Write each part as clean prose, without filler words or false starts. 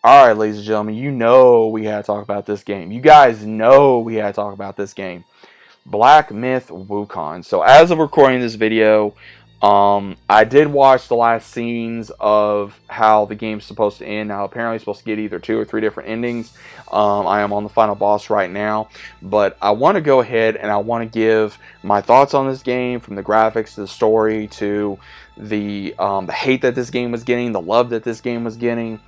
Alright, ladies and gentlemen, you know we had to talk about this game. You guys know we had to talk about this game. Black Myth Wukong. So as of recording this video, I did watch the last scenes of how the game's supposed to end. Now apparently it's supposed to get either 2 or 3 different endings. I am on the final boss right now, but I want to go ahead and I want to give my thoughts on this game, from the graphics to the story to the hate that this game was getting, the love that this game was getting.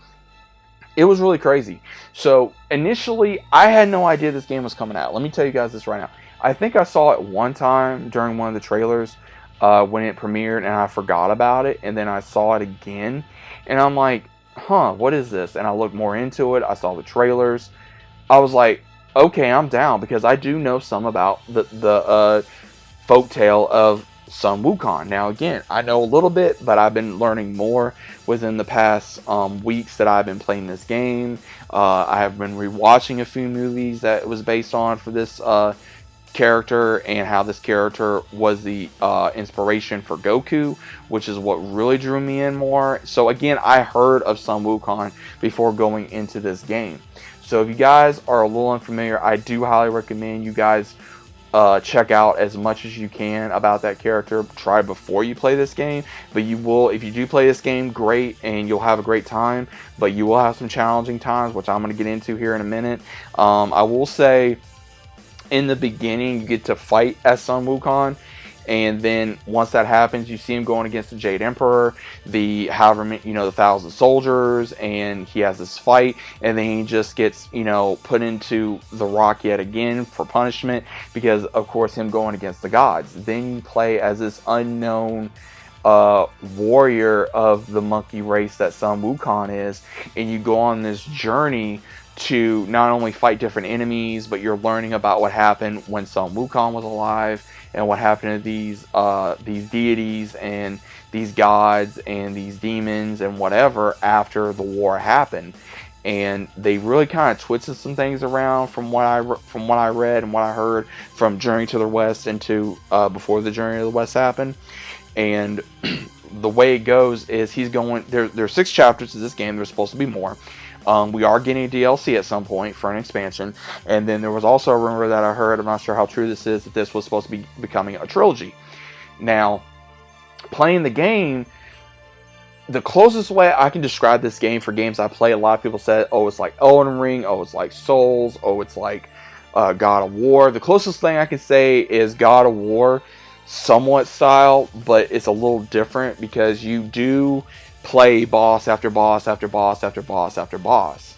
It was really crazy. So initially, I had no idea this game was coming out. Let me tell you guys this right now. I think I saw it one time during one of the trailers when it premiered, and I forgot about it. And then I saw it again, and I'm like, huh, what is this? And I looked more into it. I saw the trailers. I was like, okay, I'm down, because I do know some about the folktale of Sun Wukong. Now, again, I know a little bit, but I've been learning more within the past weeks that I've been playing this game. I have been rewatching a few movies that it was based on for this character, and how this character was the inspiration for Goku, which is what really drew me in more. So again, I heard of Sun Wukong before going into this game. So if you guys are a little unfamiliar, I do highly recommend you guys check out as much as you can about that character. Try before you play this game, but you will, if you do play this game, great, and you'll have a great time, but you will have some challenging times, which I'm going to get into here in a minute. I will say, in the beginning, you get to fight as Sun Wukong, and then once that happens, you see him going against the Jade Emperor, the however many, the 1,000 soldiers, and he has this fight, and then he just gets, put into the rock yet again for punishment, because of course him going against the gods. Then you play as this unknown warrior of the monkey race that Sun Wukong is, and you go on this journey to not only fight different enemies, but you're learning about what happened when Sun Wukong was alive, and what happened to these deities and these gods and these demons and whatever after the war happened. And they really kind of twisted some things around from what I read and what I heard from Journey to the West into before the Journey to the West happened. And the way it goes is he's going there's 6 chapters to this game. There's supposed to be more. We are getting a DLC at some point for an expansion, and then there was also a rumor that I heard, I'm not sure how true this is, that this was supposed to be becoming a trilogy. Now, playing the game, the closest way I can describe this game for games I play, a lot of people said, oh, it's like Elden Ring, oh, it's like Souls, oh, it's like God of War. The closest thing I can say is God of War, somewhat style, but it's a little different, because you do play boss after boss after boss after boss after boss.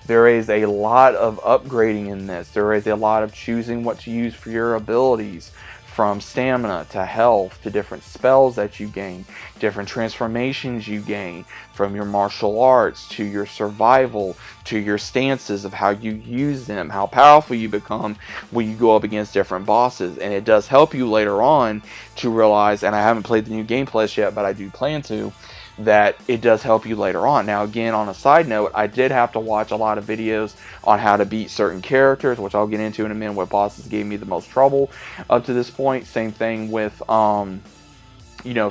There is a lot of upgrading in this. There is a lot of choosing what to use for your abilities, from stamina to health to different spells that you gain, different transformations you gain, from your martial arts to your survival to your stances of how you use them, how powerful you become when you go up against different bosses. And it does help you later on to realize, and I haven't played the new Game Plus yet, but I do plan to, that it does help you later on. Now, again, on a side note, I did have to watch a lot of videos on how to beat certain characters, which I'll get into in a minute, what bosses gave me the most trouble up to this point. Same thing with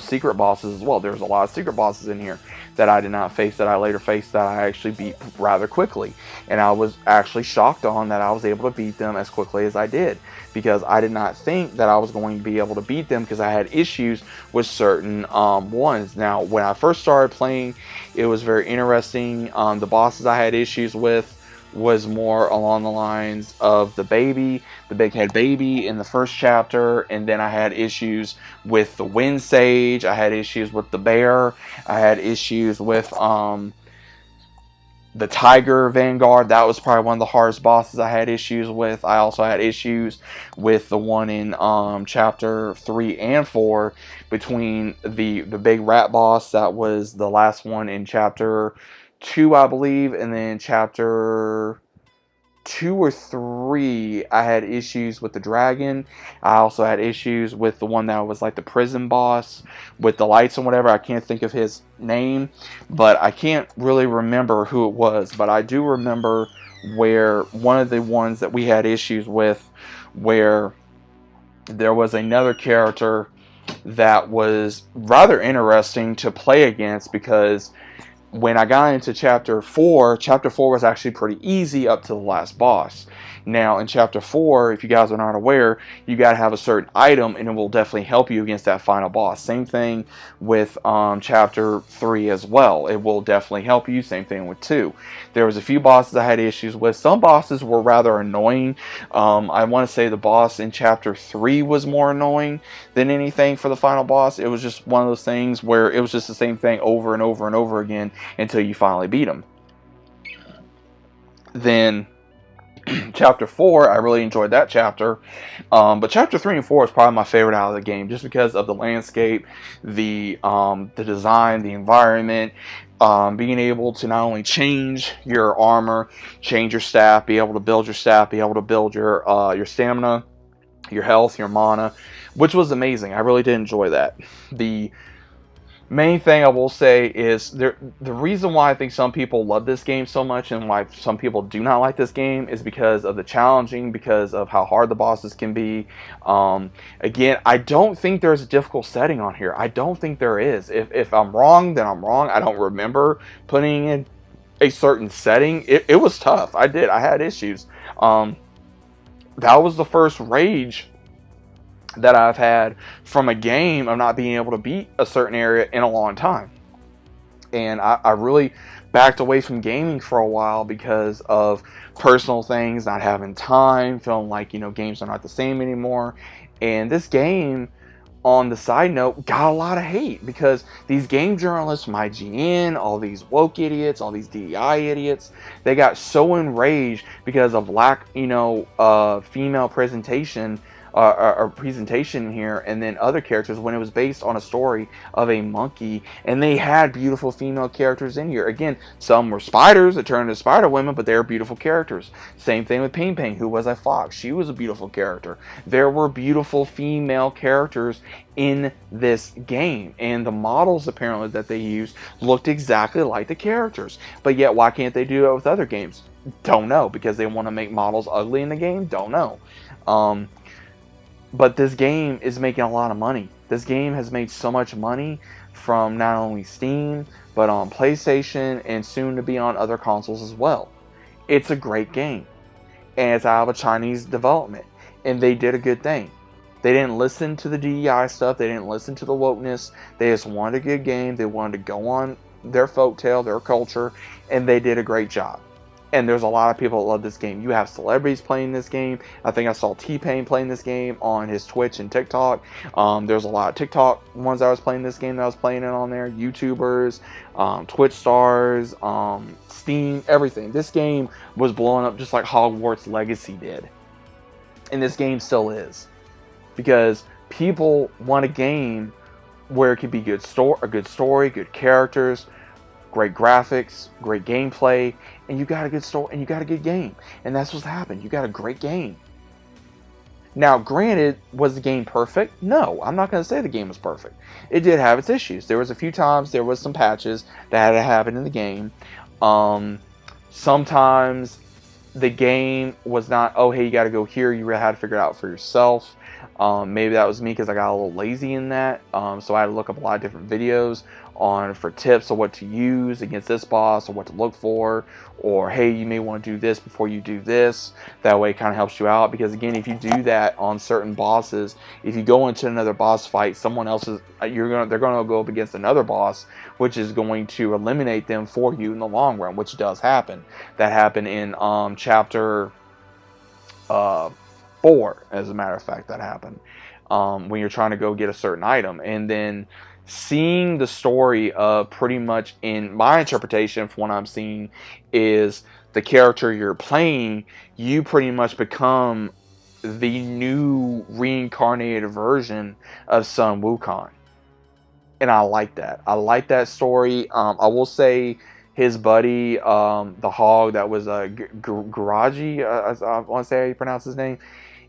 secret bosses as well. There's a lot of secret bosses in here that I did not face, that I later faced, that I actually beat rather quickly. And I was actually shocked on that I was able to beat them as quickly as I did, because I did not think that I was going to be able to beat them, because I had issues with certain ones. Now, when I first started playing, it was very interesting. The bosses I had issues with was more along the lines of the big head baby in the first chapter, and then I had issues with the wind sage, I had issues with the bear, I had issues with the tiger vanguard. That was probably one of the hardest bosses I had issues with. I also had issues with the one in chapter 3 and 4, between the big rat boss. That was the last one in chapter 2, I believe, and then chapter 2 or 3, I had issues with the dragon. I also had issues with the one that was like the prison boss with the lights and whatever. I can't think of his name, but I can't really remember who it was. But I do remember where one of the ones that we had issues with, where there was another character that was rather interesting to play against, because when I got into chapter 4 was actually pretty easy up to the last boss. Now, in chapter 4, if you guys are not aware, you got to have a certain item, and it will definitely help you against that final boss. Same thing with chapter 3 as well. It will definitely help you. Same thing with 2. There was a few bosses I had issues with. Some bosses were rather annoying. I want to say the boss in chapter 3 was more annoying than anything for the final boss. It was just one of those things where it was just the same thing over and over and over again until you finally beat him. Then chapter 4, I really enjoyed that chapter, but chapter 3 and 4 is probably my favorite out of the game, just because of the landscape, the design, the environment, being able to not only change your armor, change your staff, be able to build your staff, be able to build your stamina, your health, your mana, which was amazing. I really did enjoy that. The main thing I will say is the reason why I think some people love this game so much and why some people do not like this game is because of the challenging, because of how hard the bosses can be. Again, I don't think there's a difficult setting on here. I don't think there is. If I'm wrong, then I'm wrong. I don't remember putting in a certain setting. It was tough. I had issues. That was the first rage that I've had from a game of not being able to beat a certain area in a long time. And I really backed away from gaming for a while because of personal things, not having time, feeling like, games are not the same anymore. And this game, on the side note, got a lot of hate because these game journalists from IGN, all these woke idiots, all these DEI idiots, they got so enraged because of lack, female presentation here, and then other characters, when it was based on a story of a monkey, and they had beautiful female characters in here. Again, some were spiders that turned into spider women, but they were beautiful characters. Same thing with Ping Ping, who was a fox. She was a beautiful character. There were beautiful female characters in this game, and the models apparently that they used looked exactly like the characters. But yet, why can't they do it with other games? Don't know. Because they want to make models ugly in the game? Don't know. But this game is making a lot of money. This game has made so much money from not only Steam, but on PlayStation, and soon to be on other consoles as well. It's a great game. And it's out of a Chinese development. And they did a good thing. They didn't listen to the DEI stuff. They didn't listen to the wokeness. They just wanted a good game. They wanted to go on their folktale, their culture. And they did a great job. And there's a lot of people that love this game. You have celebrities playing this game. I think I saw T-Pain playing this game on his Twitch and TikTok. There's a lot of TikTok ones that was playing this game that I was playing it on there. YouTubers, Twitch stars, Steam, everything. This game was blowing up just like Hogwarts Legacy did. And this game still is. Because people want a game where it could be a good story, good characters, great graphics, great gameplay, and you got a good story, and you got a good game. And that's what's happened. You got a great game. Now, granted, was the game perfect? No, I'm not going to say the game was perfect. It did have its issues. There was a few times there was some patches that had to happen in the game. Sometimes the game was not, oh, hey, you got to go here. You really had to figure it out for yourself. Maybe that was me because I got a little lazy in that. So I had to look up a lot of different videos for tips on what to use against this boss, or what to look for, or hey, you may want to do this before you do this. That way it kind of helps you out, because again, if you do that on certain bosses, if you go into another boss fight, someone else is they're going to go up against another boss, which is going to eliminate them for you in the long run, which does happen. That happened in chapter 4, as a matter of fact. That happened when you're trying to go get a certain item. And then seeing the story of, pretty much in my interpretation from what I'm seeing, is the character you're playing, you pretty much become the new reincarnated version of Sun Wukong. And I like that. I like that story. I will say his buddy, the hog that was Garaji, I want to say how you pronounce his name.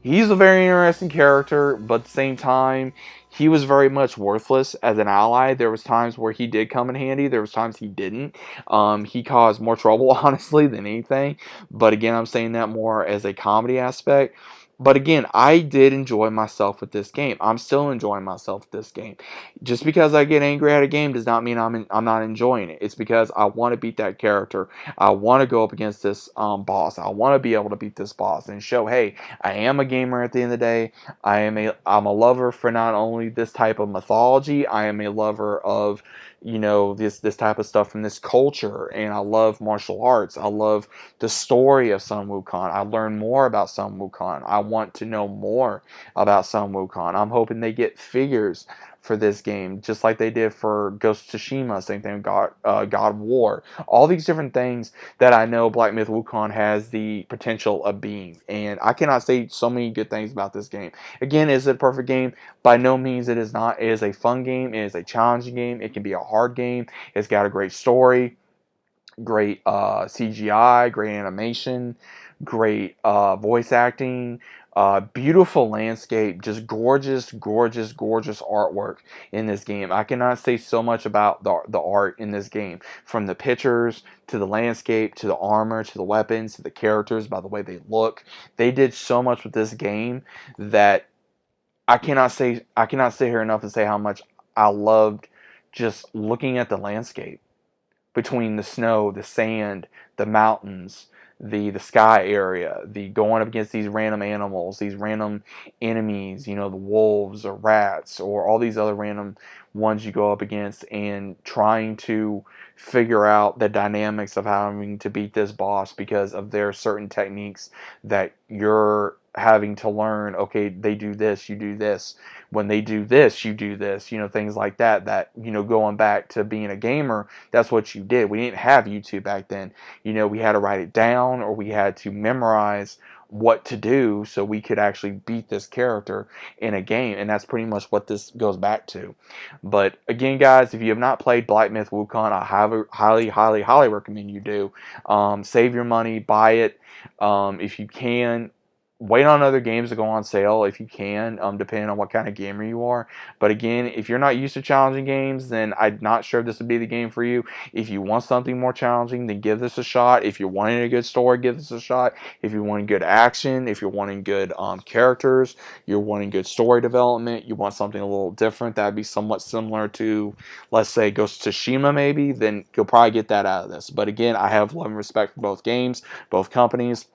He's a very interesting character, but at the same time, he was very much worthless as an ally. There was times where he did come in handy. There was times he didn't. He caused more trouble, honestly, than anything. But again, I'm saying that more as a comedy aspect. But again, I did enjoy myself with this game. I'm still enjoying myself with this game. Just because I get angry at a game does not mean I'm not enjoying it. It's because I want to beat that character. I want to go up against this boss. I want to be able to beat this boss and show, hey, I am a gamer at the end of the day. I'm a lover for not only this type of mythology. I am a lover of, you know, this type of stuff from this culture, and I love martial arts. I love the story of Sun Wukong. I learn more about Sun Wukong. I want to know more about Sun Wukong. I'm hoping they get figures for this game, just like they did for Ghost of Tsushima, same thing with God of War. All these different things that I know Black Myth Wukong has the potential of being. And I cannot say so many good things about this game. Again, is it a perfect game? By no means it is not. It is a fun game. It is a challenging game. It can be a hard game. It's got a great story, great CGI, great animation, great voice acting, beautiful landscape, just gorgeous, gorgeous, gorgeous artwork in this game. I cannot say so much about the art in this game, from the pictures to the landscape to the armor to the weapons to the characters, by the way they look. They did so much with this game that I cannot sit here enough and say how much I loved just looking at the landscape between the snow, the sand, the mountains, the sky area, the going up against these random animals, these random enemies, you know, the wolves or rats or all these other random ones you go up against, and trying to figure out the dynamics of having to beat this boss because of their certain techniques that you're having to learn. Okay, they do this, you do this. When they do this, you do this, you know, things like that. That, you know, going back to being a gamer, that's what you did. We didn't have YouTube back then. You know, we had to write it down, or we had to memorize what to do so we could actually beat this character in a game. And that's pretty much what this goes back to. But again, guys, if you have not played Black Myth Wukong, I highly, highly, highly recommend you do. Save your money, buy it if you can. Wait on other games to go on sale if you can, depending on what kind of gamer you are. But again, if you're not used to challenging games, then I'm not sure if this would be the game for you. If you want something more challenging, then give this a shot. If you're wanting a good story, give this a shot. If you're wanting good action, if you're wanting good characters, you're wanting good story development, you want something a little different that would be somewhat similar to, let's say, Ghost of Tsushima maybe, then you'll probably get that out of this. But again, I have love and respect for both games, both companies,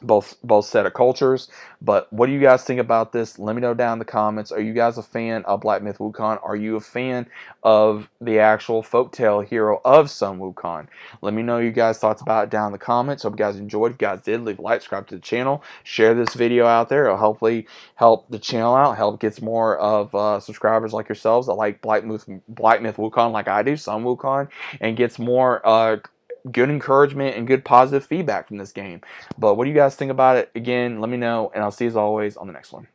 both set of cultures. But what do you guys think about this? Let me know down in the comments. Are you guys a fan of Black Myth Wukong? Are you a fan of the actual folktale hero of Sun Wukong? Let me know you guys' thoughts about it down in the comments. Hope you guys enjoyed. If you guys did, leave a like, subscribe to the channel, share this video out there. It'll hopefully help the channel out, help get some more of subscribers like yourselves that like Black Myth Wukong like I do, Sun Wukong, and gets more good encouragement and good positive feedback from this game. But what do you guys think about it? Again, let me know, and I'll see you as always on the next one.